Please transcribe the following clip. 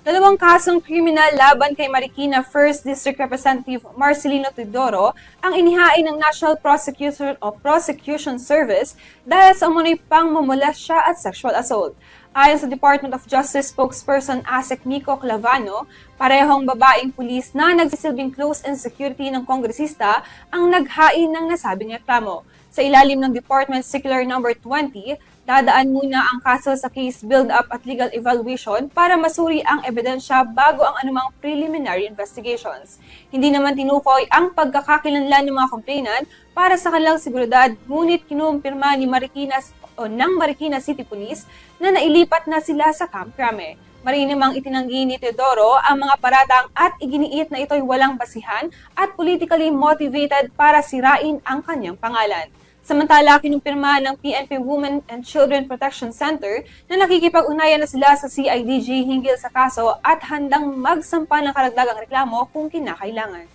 Dalawang kasong kriminal laban kay Marikina 1st District Representative Marcelino Teodoro ang inihain ng National Prosecution Service dahil sa umunoy pangmomolestya at sexual assault. Ayon sa Department of Justice spokesperson Asek Miko Clavano, parehong babaeng pulis na nagsisilbing close-in security ng kongresista ang naghain ng nasabing reklamo. Sa ilalim ng Department Circular No. 20, dadaan muna ang kaso sa case build-up at legal evaluation para masuri ang ebidensya bago ang anumang preliminary investigations. Hindi naman tinukoy ang pagkakakilanlan ng mga complainant para sa kanilang seguridad, ngunit kinumpirma ni Marikina City Police na nailipat na sila sa Camp Crame. Marinimang itinanggi ni Teodoro ang mga paratang at iginiit na ito'y walang basihan at politically motivated para sirain ang kanyang pangalan. Samantala, kinumpirma ng PNP Women and Children Protection Center na nakikipag-ugnayan na sila sa CIDG hinggil sa kaso at handang magsampa ng karagdagang reklamo kung kinakailangan.